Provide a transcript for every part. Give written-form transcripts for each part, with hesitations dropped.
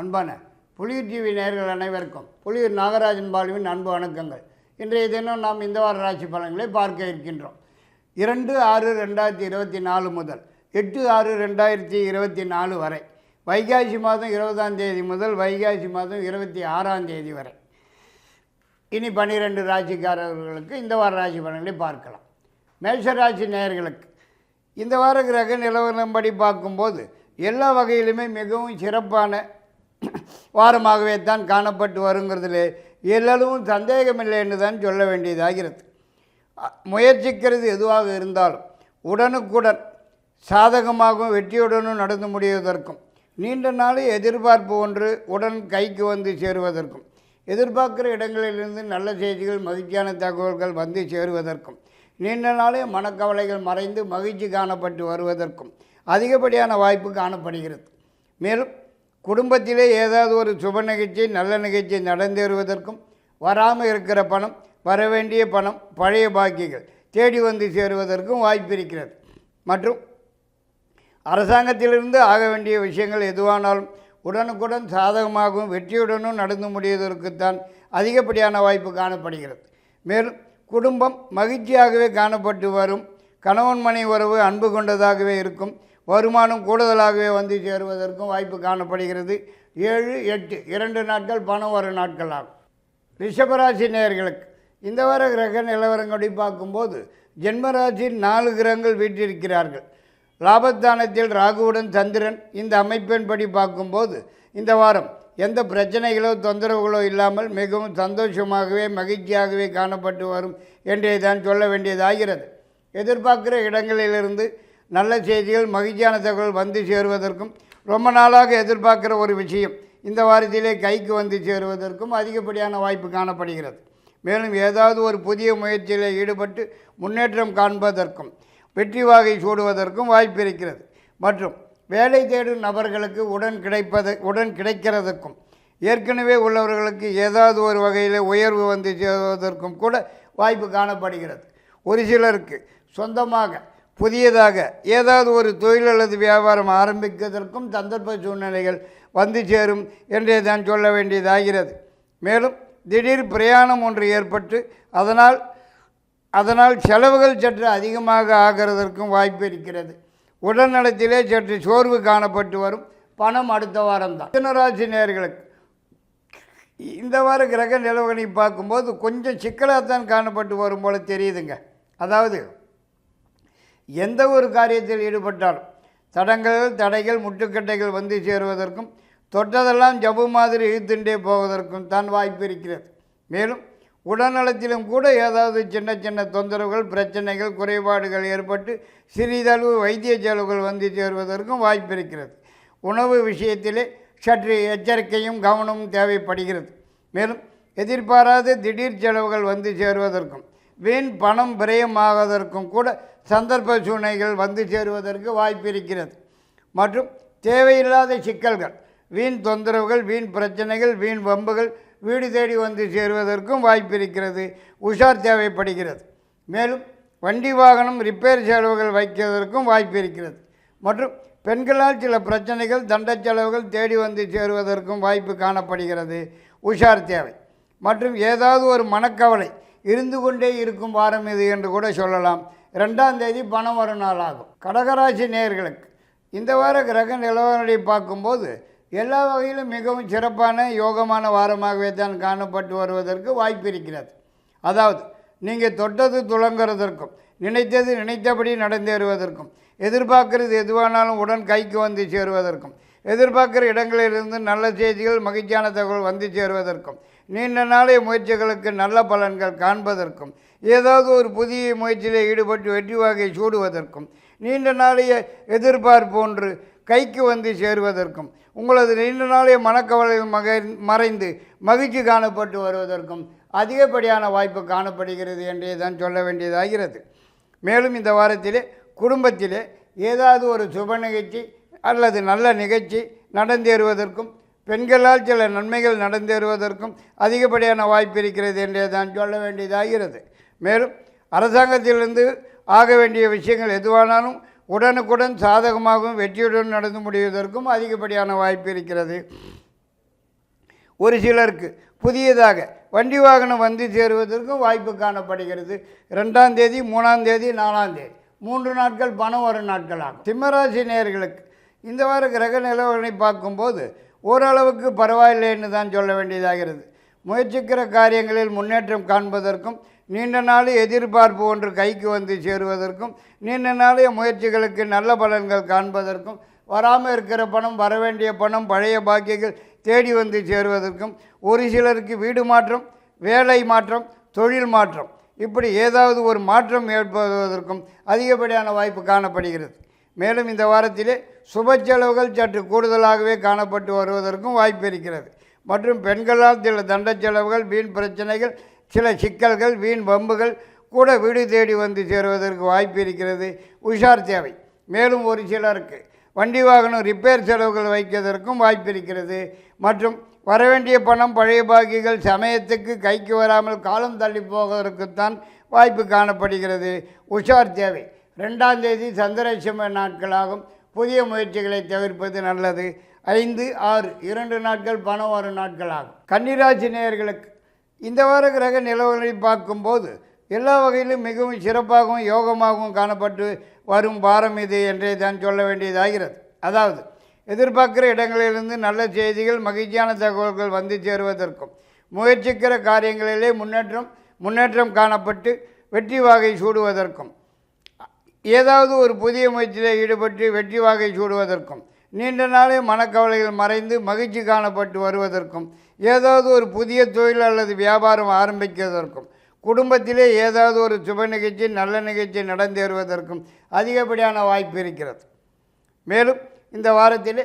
அன்பான புலியூர் டிவி நேயர்கள் அனைவருக்கும் புலியூர் நாகராஜன் பாலுவின் அன்பு வணக்கங்கள். இன்றைய தினம் நாம் இந்த வார ராசி பலன்களை பார்க்க இருக்கின்றோம். 2/6/2024 முதல் 8/6/2024 வரை, வைகாசி மாதம் 20ஆம் தேதி முதல் வைகாசி மாதம் 26ஆம் தேதி வரை இனி 12 ராசிக்காரர்களுக்கு இந்த வார ராசி பலன்களை பார்க்கலாம். மேஷ ராசி நேயர்களுக்கு இந்த வார கிரக நிலவரப்படி பார்க்கும்போது எல்லா வகையிலுமே மிகவும் சிறப்பான வாரமாகவே தான் காணப்பட்டு வருங்கிறதுல எல்லளவும் சந்தேகமில்லை என்று தான் சொல்ல வேண்டியதாகிறது. முயற்சிக்கிறது எதுவாக இருந்தாலும் உடனுக்குடன் சாதகமாகவும் வெற்றியுடனும் நடந்து முடிவதற்கும், நீண்ட நாளை எதிர்பார்ப்பு ஒன்று உடன் கைக்கு வந்து சேருவதற்கும், எதிர்பார்க்கிற இடங்களிலிருந்து நல்ல செய்திகள் மகிழ்ச்சியான தகவல்கள் வந்து சேருவதற்கும், நீண்ட நாளே மனக்கவலைகள் மறைந்து மகிழ்ச்சி காணப்பட்டு வருவதற்கும் அதிகப்படியான வாய்ப்பு காணப்படுகிறது. மேலும் குடும்பத்திலே ஏதாவது ஒரு சுப நிகழ்ச்சி நல்ல நிகழ்ச்சி நடந்தேறுவதற்கும், வராமல் இருக்கிற பணம், வரவேண்டிய பணம், பழைய பாக்கிகள் தேடி வந்து சேருவதற்கும் வாய்ப்பு இருக்கிறது. மற்றும் அரசாங்கத்திலிருந்து ஆக வேண்டிய விஷயங்கள் எதுவானாலும் உடனுக்குடன் சாதகமாகவும் வெற்றியுடனும் நடந்து முடிவதற்குத்தான் அதிகப்படியான வாய்ப்பு காணப்படுகிறது. மேலும் குடும்பம் மகிழ்ச்சியாகவே காணப்பட்டு வரும். கணவன் மனை உறவு அன்பு கொண்டதாகவே இருக்கும். வருமானம் கூடுதலாகவே வந்து சேருவதற்கும் வாய்ப்பு காணப்படுகிறது. 7, 8 2 நாட்கள் பணம் வரும் நாட்கள் ஆகும். ரிஷபராசி நேயர்களுக்கு இந்த வார கிரக நிலவரங்களை பார்க்கும்போது ஜென்மராசி 4 கிரகங்கள் வீற்றிருக்கிறார்கள். லாபஸ்தானத்தில் ராகுவுடன் சந்திரன். இந்த அமைப்பின்படி பார்க்கும்போது இந்த வாரம் எந்த பிரச்சனைகளோ தொந்தரவுகளோ இல்லாமல் மிகவும் சந்தோஷமாகவே மகிழ்ச்சியாகவே காணப்பட்டு வரும் என்றே தான் சொல்ல வேண்டியதாகிறது. எதிர்பார்க்கிற இடங்களிலிருந்து நல்ல செய்திகள் மகிழ்ச்சியான தகவல் வந்து சேருவதற்கும், ரொம்ப நாளாக எதிர்பார்க்குற ஒரு விஷயம் இந்த வாரத்திலே கைக்கு வந்து சேருவதற்கும் அதிகப்படியான வாய்ப்பு காணப்படுகிறது. மேலும் ஏதாவது ஒரு புதிய முயற்சியில் ஈடுபட்டு முன்னேற்றம் காண்பதற்கும் வெற்றி வாகை சூடுவதற்கும் வாய்ப்பு இருக்கிறது. மற்றும் வேலை தேடும் நபர்களுக்கு உடன் கிடைக்கிறதுக்கும், ஏற்கனவே உள்ளவர்களுக்கு ஏதாவது ஒரு வகையில் உயர்வு வந்து சேருவதற்கும் கூட வாய்ப்பு காணப்படுகிறது. ஒரு சிலருக்கு சொந்தமாக புதியதாக ஏதாவது ஒரு தொழில் அல்லது வியாபாரம் ஆரம்பிப்பதற்கும் சந்தர்ப்ப சூழ்நிலைகள் வந்து சேரும் என்றே தான் சொல்ல வேண்டியதாகிறது. மேலும் திடீர் பிரயாணம் ஒன்று ஏற்பட்டு அதனால் செலவுகள் சற்று அதிகமாக ஆகிறதற்கும் வாய்ப்பு இருக்கிறது. உடல்நலத்திலே சற்று சோர்வு காணப்பட்டு வரும். பணம் அடுத்த வாரம் தான். மிதுனராசி நேயர்களுக்கு இந்த வார கிரக நிலவரங்களை பார்க்கும்போது கொஞ்சம் சிக்கலாகத்தான் காணப்பட்டு வரும் போல தெரியுதுங்க. அதாவது எந்த ஒரு காரியத்தில் ஈடுபட்டாலும் தடைகள் முட்டுக்கட்டைகள் வந்து சேருவதற்கும், தொட்டதெல்லாம் ஜபு மாதிரி இழுத்துண்டே போவதற்கும் தான் வாய்ப்பு இருக்கிறது. மேலும் உடல்நலத்திலும் கூட ஏதாவது சின்ன சின்ன தொந்தரவுகள், பிரச்சனைகள், குறைபாடுகள் ஏற்பட்டு சிறிதளவு வைத்திய செலவுகள் வந்து சேருவதற்கும் வாய்ப்பு இருக்கிறது. உணவு விஷயத்திலே சற்று எச்சரிக்கையும் கவனமும் தேவைப்படுகிறது. மேலும் எதிர்பாராத திடீர் செலவுகள் வந்து சேருவதற்கும், வீண் பணம் விரயமாவதற்கும் கூட சந்தர்ப்ப சூழ்நிலைகள் வந்து சேருவதற்கு வாய்ப்பு இருக்கிறது. மற்றும் தேவையில்லாத சிக்கல்கள், வீண் தொந்தரவுகள், வீண் பிரச்சனைகள், வீண் வம்புகள் வீடு தேடி வந்து சேருவதற்கும் வாய்ப்பு இருக்கிறது. உஷார் தேவைப்படுகிறது. மேலும் வண்டி வாகனம் ரிப்பேர் செலவுகள் வைக்கிறதற்கும் வாய்ப்பு இருக்கிறது. மற்றும் பெண்களால் சில பிரச்சனைகள், தண்ட செலவுகள் தேடி வந்து சேருவதற்கும் வாய்ப்பு காணப்படுகிறது. உஷார் தேவை. மற்றும் ஏதாவது ஒரு மனக்கவலை இருந்து கொண்டே இருக்கும் வாரம் இது என்று கூட சொல்லலாம். 2ஆம் தேதி பணம் வரும் நாள் ஆகும். கடகராசி நேயர்களுக்கு இந்த வார கிரக நிலவரங்களை பார்க்கும்போது எல்லா வகையிலும் மிகவும் சிறப்பான யோகமான வாரமாகவே தான் காணப்பட்டு வருவதற்கு வாய்ப்பு இருக்கிறது. அதாவது நீங்கள் தொட்டது துளங்குறதற்கும், நினைத்தது நினைத்தபடி நடந்தேறுவதற்கும், எதிர்பார்க்கிறது எதுவானாலும் உடன் கைக்கு வந்து சேருவதற்கும், எதிர்பார்க்கிற இடங்களிலிருந்து நல்ல செய்திகள் மகிழ்ச்சியான தகவல் வந்து சேருவதற்கும், நீண்ட நாளைய முயற்சிகளுக்கு நல்ல பலன்கள் காண்பதற்கும், ஏதாவது ஒரு புதிய முயற்சியில் ஈடுபட்டு வெற்றி வாகை சூடுவதற்கும், நீண்ட நாளைய எதிர்பார்ப்பு ஒன்று கைக்கு வந்து சேருவதற்கும், உங்களது நீண்ட நாளைய மனக்கவலைகள் மறைந்து மகிழ்ச்சி காணப்பட்டு வருவதற்கும் அதிகப்படியான வாய்ப்பு காணப்படுகிறது என்றே தான் சொல்ல வேண்டியதாகிறது. மேலும் இந்த வாரத்திலே குடும்பத்திலே ஏதாவது ஒரு சுப நிகழ்ச்சி அல்லது நல்ல நிகழ்ச்சி நடந்தேறுவதற்கும், பெண்களால் சில நன்மைகள் நடந்தேறுவதற்கும் அதிகப்படியான வாய்ப்பு இருக்கிறது என்றே தான் சொல்ல வேண்டியதாகிறது. மேலும் அரசாங்கத்திலிருந்து ஆக வேண்டிய விஷயங்கள் எதுவானாலும் உடனுக்குடன் சாதகமாகவும் வெற்றியுடன் நடந்து முடிவதற்கும் அதிகப்படியான வாய்ப்பு இருக்கிறது. ஒரு சிலருக்கு புதியதாக வண்டி வாகனம் வந்து சேருவதற்கும் வாய்ப்பு காணப்படுகிறது. 2ஆம் தேதி 3ஆம் தேதி 4ஆம் தேதி 3 நாட்கள் பணம் வரும் நாட்களாகும். சிம்மராசி நேயர்களுக்கு இந்த வார கிரக நிலவரங்களை பார்க்கும்போது ஓரளவுக்கு பரவாயில்லைன்னு தான் சொல்ல வேண்டியதாகிறது. முயற்சிக்கிற காரியங்களில் முன்னேற்றம் காண்பதற்கும் நீண்ட நாள் எதிர்பார்ப்பு ஒன்று கைக்கு வந்து சேருவதற்கும் நீண்ட நாளைய முயற்சிகளுக்கு நல்ல பலன்கள் காண்பதற்கும் வராமல் இருக்கிற பணம், வரவேண்டிய பணம், பழைய பாக்கியங்கள் தேடி வந்து சேருவதற்கும் ஒரு சிலருக்கு வீடு மாற்றம், வேலை மாற்றம், தொழில் மாற்றம் இப்படி ஏதாவது ஒரு மாற்றம் ஏற்படுவதற்கும் அதிகப்படியான வாய்ப்பு காணப்படுகிறது. மேலும் இந்த வாரத்திலே சுப செலவுகள் சற்று கூடுதலாகவே காணப்பட்டு வருவதற்கும் வாய்ப்பு இருக்கிறது. மற்றும் பெண்களால் சில தண்ட செலவுகள், வீண் பிரச்சனைகள், சில சிக்கல்கள், வீண் வம்புகள் கூட வீடு தேடி வந்து சேருவதற்கு வாய்ப்பு இருக்கிறது. உஷார் தேவை. மேலும் ஒரு சிலருக்கு வண்டி வாகனம் ரிப்பேர் செலவுகள் வைப்பதற்கும் வாய்ப்பு இருக்கிறது. மற்றும் வரவேண்டிய பணம், பழைய பாக்கிகள் சமயத்துக்கு கைக்கு வராமல் காலம் தள்ளி போவதற்குத்தான் வாய்ப்பு காணப்படுகிறது. உஷார் தேவை. 2ஆம் தேதி சந்திராஷ்டம நாட்களாகும். புதிய முயற்சிகளை தவிர்ப்பது நல்லது. 5, 6 2 நாட்கள் பணம் வரும் நாட்களாகும். கன்னிராசி நேயர்களுக்கு இந்த வார கிரக நிலவரங்களை பார்க்கும்போது எல்லா வகையிலும் மிகவும் சிறப்பாகவும் யோகமாகவும் காணப்பட்டு வரும் வாரம் இது என்றே தான் சொல்ல வேண்டியதாகிறது. அதாவது எதிர்பார்க்கிற இடங்களிலிருந்து நல்ல செய்திகள், மகிழ்ச்சியான தகவல்கள் வந்து சேருவதற்கும் முயற்சிக்கிற காரியங்களிலே முன்னேற்றம் காணப்பட்டு வெற்றி வாகை சூடுவதற்கும் ஏதாவது ஒரு புதிய முயற்சியில் ஈடுபட்டு வெற்றி வாகை சூடுவதற்கும் நீண்ட நாளே மனக்கவலைகள் மறைந்து மகிழ்ச்சி காணப்பட்டு வருவதற்கும் ஏதாவது ஒரு புதிய தொழில் அல்லது வியாபாரம் ஆரம்பிப்பதற்கும் குடும்பத்திலே ஏதாவது ஒரு சுப நிகழ்ச்சி, நல்ல நிகழ்ச்சி நடந்தேறுவதற்கும் அதிகப்படியான வாய்ப்பு இருக்கிறது. மேலும் இந்த வாரத்திலே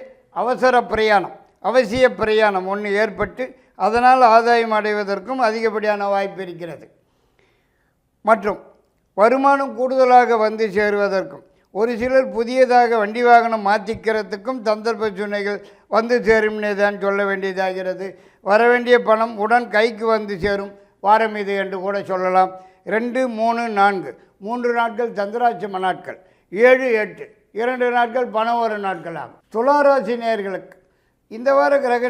அவசிய பிரயாணம் ஒன்று ஏற்பட்டு அதனால் ஆதாயம் அடைவதற்கும் அதிகப்படியான வாய்ப்பு இருக்கிறது. மற்றும் வருமானம் கூடுதலாக வந்து சேருவதற்கும் ஒரு சிலர் புதியதாக வண்டி வாகனம் மாற்றிக்கிறதுக்கும் சந்தர்ப்ப சூழ்நிலைகள் வந்து சேரும்னே தான் சொல்ல வேண்டியதாகிறது. வரவேண்டிய பணம் உடன் கைக்கு வந்து சேரும் வாரம் இது என்று கூட சொல்லலாம். 2, 3, 4 3 நாட்கள் சந்திராஷ்டம நாட்கள், 7, 8 2 நாட்கள் பணம் வரும் நாட்களாகும். துளாராசி நேயர்களுக்கு இந்த வார கிரக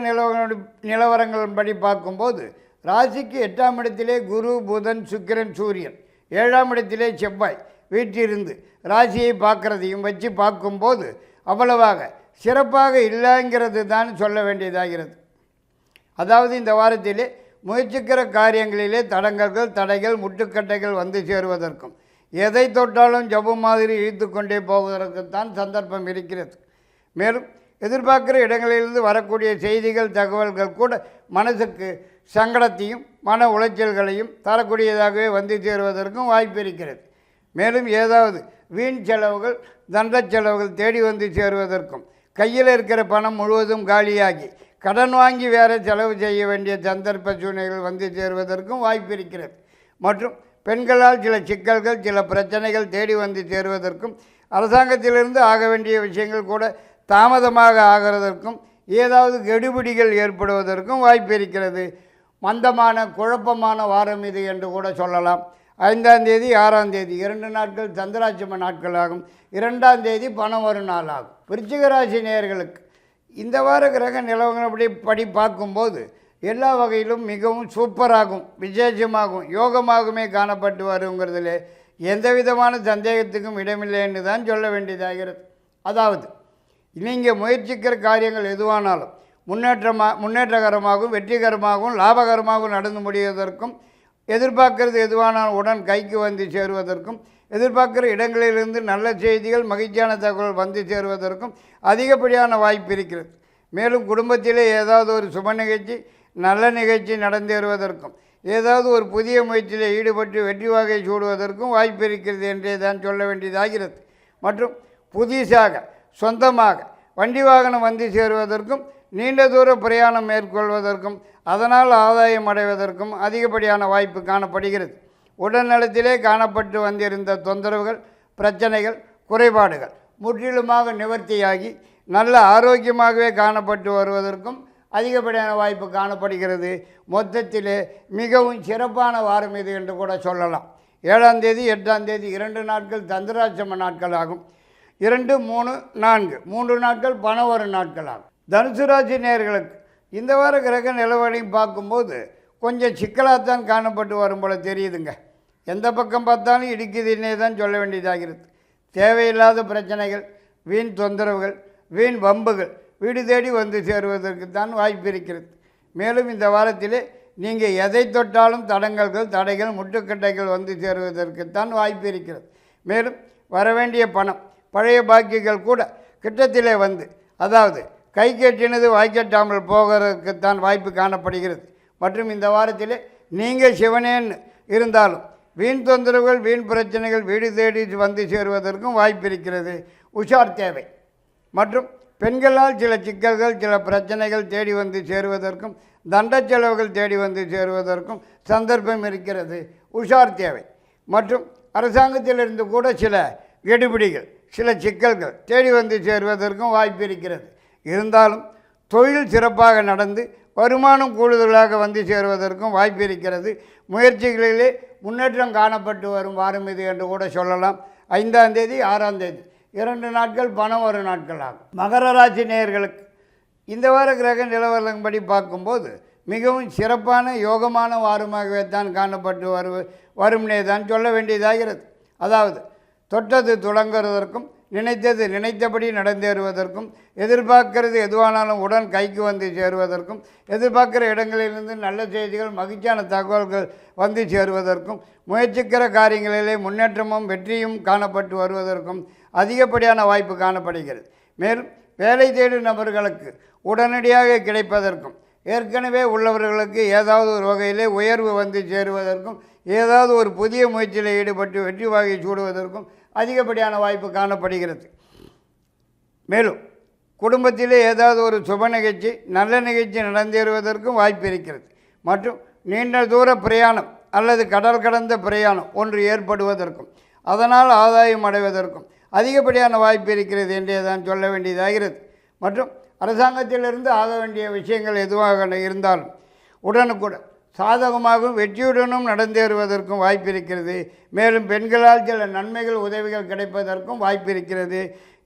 நிலவரங்களின்படி பார்க்கும்போது ராசிக்கு 8ஆம் இடத்திலே குரு, புதன், சுக்கிரன், சூரியன், 7ஆம் இடத்திலே செவ்வாய் வீட்டிலிருந்து ராசியை பார்க்குறதையும் வச்சு பார்க்கும்போது அவ்வளவாக சிறப்பாக இல்லைங்கிறது தான் சொல்ல வேண்டியதாகிறது. அதாவது இந்த வாரத்திலே முயற்சிக்கிற காரியங்களிலே தடைகள், முட்டுக்கட்டைகள் வந்து சேருவதற்கும் எதை தொட்டாலும் ஜபம் மாதிரி இழுத்து கொண்டே போவதற்குத்தான் சந்தர்ப்பம் இருக்கிறது. மேலும் எதிர்பார்க்கிற இடங்களிலிருந்து வரக்கூடிய செய்திகள், தகவல்கள் கூட மனசுக்கு சங்கடத்தையும் மன உளைச்சல்களையும் தரக்கூடியதாகவே வந்து சேருவதற்கும் வாய்ப்பு இருக்கிறது. மேலும் ஏதாவது வீண் செலவுகள், தண்ட செலவுகள் தேடி வந்து சேருவதற்கும் கையில் இருக்கிற பணம் முழுவதும் காலியாகி கடன் வாங்கி வேறு செலவு செய்ய வேண்டிய சந்தர்ப்ப சூழ்நிலைகள் வந்து சேருவதற்கும் வாய்ப்பு இருக்கிறது. மற்றும் பெண்களால் சில சிக்கல்கள், சில பிரச்சனைகள் தேடி வந்து சேருவதற்கும் அரசாங்கத்திலிருந்து ஆக வேண்டிய விஷயங்கள் கூட தாமதமாக ஆகிறதற்கும் ஏதாவது கெடுபிடிகள் ஏற்படுவதற்கும் வாய்ப்பு இருக்கிறது. மந்தமான குழப்பமான வாரம் இது என்று கூட சொல்லலாம். 5ஆம் தேதி 6ஆம் தேதி 2 நாட்கள் சந்திராஷ்டம நாட்களாகும். 2ஆம் தேதி பணம் வரும் நாளாகும். விருச்சிக ராசி நேயர்களுக்கு இந்த வார கிரக நிலவரப்படி பார்க்கும்போது எல்லா வகையிலும் மிகவும் சூப்பராகும், விசேஷமாகும், யோகமாகவுமே காணப்பட்டு வருங்கிறதுல எந்த விதமான சந்தேகத்துக்கும் இடமில்லைன்னு தான் சொல்ல வேண்டியதாகிறது. அதாவது நீங்கள் முயற்சிக்கிற காரியங்கள் எதுவானாலும் முன்னேற்றகரமாகவும் வெற்றிகரமாகவும் லாபகரமாகவும் நடந்து முடிவதற்கும் எதிர்பார்க்கறது எதுவானாலும் உடன் கைக்கு வந்து சேருவதற்கும் எதிர்பார்க்கிற இடங்களிலிருந்து நல்ல செய்திகள், மகிழ்ச்சியான தகவல் வந்து சேருவதற்கும் அதிகப்படியான வாய்ப்பு இருக்கிறது. மேலும் குடும்பத்திலே ஏதாவது ஒரு சுப நிகழ்ச்சி, நல்ல நிகழ்ச்சி நடந்தேறுவதற்கும் ஏதாவது ஒரு புதிய முயற்சியில் ஈடுபட்டு வெற்றி வாகை சூடுவதற்கும் வாய்ப்பு இருக்கிறது என்றே தான் சொல்ல வேண்டியதாகிறது. மற்றும் புதிதாக சொந்தமாக வண்டி வாகனம் வந்து சேருவதற்கும் நீண்ட தூர பிரயாணம் மேற்கொள்வதற்கும் அதனால் ஆதாயம் அடைவதற்கும் அதிகப்படியான வாய்ப்பு காணப்படுகிறது. உடல்நலத்திலே காணப்பட்டு வந்திருந்த தொந்தரவுகள், பிரச்சனைகள், குறைபாடுகள் முற்றிலுமாக நிவர்த்தியாகி நல்ல ஆரோக்கியமாகவே காணப்பட்டு வருவதற்கும் அதிகப்படியான வாய்ப்பு காணப்படுகிறது. மொத்தத்திலே மிகவும் சிறப்பான வாரம் இது என்று கூட சொல்லலாம். 7ஆம் தேதி 8ஆம் தேதி 2 நாட்கள் சந்திராஷ்டம நாட்கள் ஆகும். 2, 3, 4 3 நாட்கள் பணம் வரும் நாட்கள் ஆகும். தனுசு ராசி நேயர்களுக்கு இந்த வார கிரக நிலவரையும் பார்க்கும்போது கொஞ்சம் சிக்கலாகத்தான் காணப்பட்டு வரும் போல் தெரியுதுங்க. எந்த பக்கம் பார்த்தாலும் இடிக்குதுன்னே தான் சொல்ல வேண்டியதாகிறது. தேவையில்லாத பிரச்சனைகள், வீண் தொந்தரவுகள், வீண் வம்புகள் வீடு தேடி வந்து சேருவதற்கு தான் வாய்ப்பு இருக்கிறது. மேலும் இந்த வாரத்திலே நீங்கள் எதை தொட்டாலும் தடங்கல்கள், தடைகள், முட்டுக்கட்டைகள் வந்து சேருவதற்குத்தான் வாய்ப்பு இருக்கிறது. மேலும் வரவேண்டிய பணம், பழைய பாக்கிகள் கூட கிட்டத்திலே வந்து, அதாவது கை கட்டினது வாய்க்கட்டாமல் போகிறதுக்குத்தான் வாய்ப்பு காணப்படுகிறது. மற்றும் இந்த வாரத்திலே நீங்கள் சிவனேன்னு இருந்தாலும் வீண் தொந்தரவுகள், வீண் பிரச்சனைகள் வீடு தேடி வந்து சேருவதற்கும் வாய்ப்பு இருக்கிறது. உஷார் தேவை. மற்றும் பெண்களால் சில சிக்கல்கள், சில பிரச்சனைகள் தேடி வந்து சேருவதற்கும், தண்ட செலவுகள் தேடி வந்து சேருவதற்கும் சந்தர்ப்பம் இருக்கிறது. உஷார் தேவை. மற்றும் அரசாங்கத்திலிருந்து கூட சில கெடுபிடிகள், சில சிக்கல்கள் தேடி வந்து சேருவதற்கும் வாய்ப்பு இருக்கிறது. இருந்தாலும் தொழில் சிறப்பாக நடந்து வருமானம் கூடுதலாக வந்து சேருவதற்கும் வாய்ப்பு இருக்கிறது. முயற்சிகளிலே முன்னேற்றம் காணப்பட்டு வரும் வாரம் இது என்று கூட சொல்லலாம். 5ஆம் தேதி 6ஆம் தேதி 2 நாட்கள் பணம் வரும் நாட்கள் ஆகும். மகர ராசி நேயர்களுக்கு இந்த வார கிரக நிலவரப்படி பார்க்கும்போது மிகவும் சிறப்பான யோகமான வாரமாகவே தான் காணப்பட்டு வரும்னே தான் சொல்ல வேண்டியதாகிறது. அதாவது தொட்டது தொடங்குவதற்கும், நினைத்தது நினைத்தபடி நடந்தேறுவதற்கும், எதிர்பார்க்கிறது எதுவானாலும் உடன் கைக்கு வந்து சேருவதற்கும், எதிர்பார்க்கிற இடங்களிலிருந்து நல்ல செய்திகள், மகிழ்ச்சியான தகவல்கள் வந்து சேருவதற்கும், முயற்சிக்கிற காரியங்களிலே முன்னேற்றமும் வெற்றியும் காணப்பட்டு வருவதற்கும் அதிகப்படியான வாய்ப்பு காணப்படுகிறது. மேலும் வேலை தேடும் நபர்களுக்கு உடனடியாக கிடைப்பதற்கும், ஏற்கனவே உள்ளவர்களுக்கு ஏதாவது ஒரு வகையிலே உயர்வு வந்து சேருவதற்கும், ஏதாவது ஒரு புதிய முயற்சியில் ஈடுபட்டு வெற்றி வாகை சூடுவதற்கும் அதிகப்படியான வாய்ப்பு காணப்படுகிறது. மேலும் குடும்பத்திலே ஏதாவது ஒரு சுப நிகழ்ச்சி, நல்ல நிகழ்ச்சி நடந்தேறுவதற்கும் வாய்ப்பு இருக்கிறது. மற்றும் நீண்ட தூர பிரயாணம் அல்லது கடல் கடந்த பிரயாணம் ஒன்று ஏற்படுவதற்கும், அதனால் ஆதாயம் அடைவதற்கும் அதிகப்படியான வாய்ப்பு இருக்கிறது என்றே தான் சொல்ல வேண்டியதாகிறது. மற்றும் அரசாங்கத்திலிருந்து ஆக வேண்டிய விஷயங்கள் எதுவாக இருந்தாலும் உடனுக்குடன் சாதகமாகவும் வெற்றியுடனும் நடந்தேறுவதற்கும் வாய்ப்பு இருக்கிறது. மேலும் பெண்களால் சில நன்மைகள், உதவிகள் கிடைப்பதற்கும் வாய்ப்பு இருக்கிறது.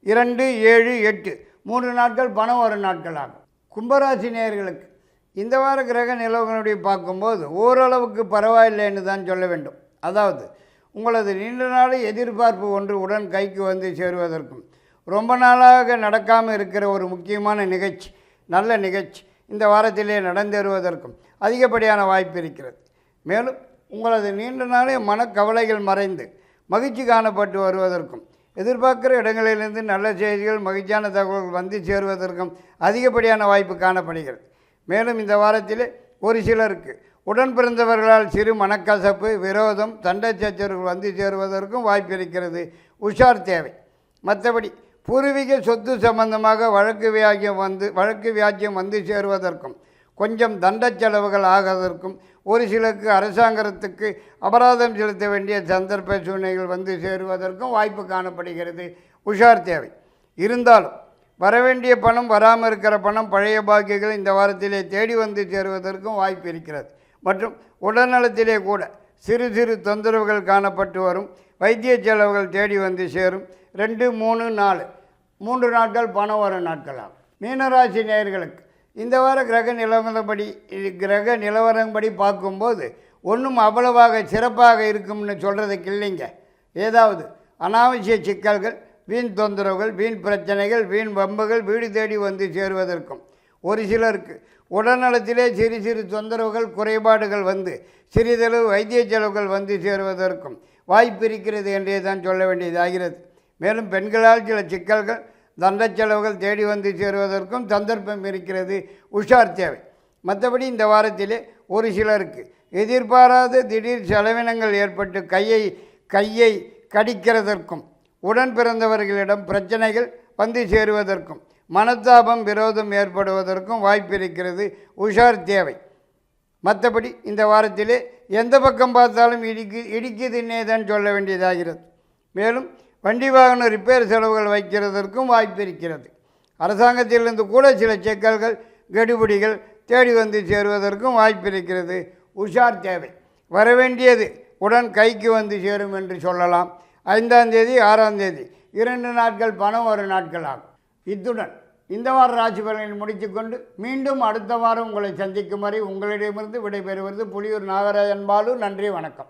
2, 7, 8 3 நாட்கள் பணம் வரும் நாட்கள் ஆகும். கும்பராசி நேயர்களுக்கு இந்த வார கிரக நிலவரங்களை பார்க்கும்போது ஓரளவுக்கு பரவாயில்லைன்னு தான் சொல்ல வேண்டும். அதாவது உங்களது நீண்ட நாள் எதிர்பார்ப்பு ஒன்று உடன் கைக்கு வந்து சேருவதற்கும், ரொம்ப நாளாக நடக்காமல் இருக்கிற ஒரு முக்கியமான நிகழ்ச்சி, நல்ல நிகழ்ச்சி இந்த வாரத்திலே நடந்தேறுவதற்கும் அதிகப்படியான வாய்ப்பு இருக்கிறது. மேலும் உங்களது நீண்ட நாளே மனக்கவலைகள் மறைந்து மகிழ்ச்சி காணப்பட்டு வருவதற்கும், எதிர்பார்க்கிற இடங்களிலிருந்து நல்ல செய்திகள், மகிழ்ச்சியான தகவல்கள் வந்து சேருவதற்கும் அதிகப்படியான வாய்ப்பு காணப்படுகிறது. மேலும் இந்த வாரத்திலே ஒரு சிலருக்கு உடன் பிறந்தவர்களால் சிறு மனக்கசப்பு, விரோதம், சண்டை சச்சரவுகள் வந்து சேருவதற்கும் வாய்ப்பு இருக்கிறது. உஷார் தேவை. மற்றபடி பூர்வீக சொத்து சம்பந்தமாக வழக்கு வியாஜ்யம் வந்து சேருவதற்கும், கொஞ்சம் தண்ட செலவுகள் ஆவதற்கும், ஒரு சிலருக்கு அரசாங்கத்துக்கு அபராதம் செலுத்த வேண்டிய சந்தர்ப்ப சூழ்நிலைகள் வந்து சேருவதற்கும் வாய்ப்பு காணப்படுகிறது. உஷார் தேவை. இருந்தாலும் வரவேண்டிய பணம், வராமல் இருக்கிற பணம், பழைய பாக்கியங்கள் இந்த வாரத்திலே தேடி வந்து சேருவதற்கும் வாய்ப்பு இருக்கிறது. மற்றும் உடல்நலத்திலே கூட சிறு சிறு தொந்தரவுகள் காணப்பட்டு வரும். வைத்திய செலவுகள் தேடி வந்து சேரும். 2, 3, 4 3 நாட்கள் பணம் வரும் நாட்களாகும். மீனராசி நேயர்களுக்கு இந்த வார கிரக நிலவரப்படி பார்க்கும்போது ஒன்றும் அவ்வளவாக சிறப்பாக இருக்கும்னு சொல்கிறதுக்கு இல்லைங்க. ஏதாவது அனாவசிய சிக்கல்கள், வீண் தொந்தரவுகள், வீண் பிரச்சனைகள், வீண் வம்புகள் வீடு தேடி வந்து சேருவதற்கும், ஒரு சிலருக்கு உடல்நலத்திலே சிறு சிறு தொந்தரவுகள், குறைபாடுகள் வந்து சிறிதளவு வைத்திய செலவுகள் வந்து சேருவதற்கும் வாய்ப்பு இருக்கிறது என்றே தான் சொல்ல வேண்டியதாகிறது. மேலும் பெண்களால் சில சிக்கல்கள், தண்ட செலவுகள் தேடி வந்து சேருவதற்கும் சந்தர்ப்பம் இருக்கிறது. உஷார் தேவை. மற்றபடி இந்த வாரத்திலே ஒரு சிலருக்கு எதிர்பாராத திடீர் செலவினங்கள் ஏற்பட்டு கையை கடிக்கிறதற்கும், உடன் பிறந்தவர்களிடம் பிரச்சனைகள் வந்து சேருவதற்கும், மனத்தாபம், விரோதம் ஏற்படுவதற்கும் வாய்ப்பு இருக்கிறது. உஷார் தேவை. மற்றபடி இந்த வாரத்திலே எந்த பக்கம் பார்த்தாலும் இடிக்குதுன்னே தான் சொல்ல வேண்டியதாகிறது. மேலும் வண்டி வாகன ரிப்பேர் செலவுகள் வைக்கிறதற்கும் வாய்ப்பு இருக்கிறது. அரசாங்கத்திலிருந்து கூட சில சிக்கல்கள், கெடுபிடிகள் தேடி வந்து சேருவதற்கும் வாய்ப்பு இருக்கிறது. உஷார் தேவை. வரவேண்டியது உடன் கைக்கு வந்து சேரும் என்று சொல்லலாம். 5ஆம் தேதி 6ஆம் தேதி 2 நாட்கள் பணம் வரும் நாட்கள் ஆகும். இத்துடன் இந்த வார ராசி பலனை முடித்துக்கொண்டு மீண்டும் அடுத்த வாரம் உங்களை சந்திக்கும் வரை உங்களிடமிருந்து விடைபெறுவது புலியூர் நாகராஜன் பாலு. நன்றி, வணக்கம்.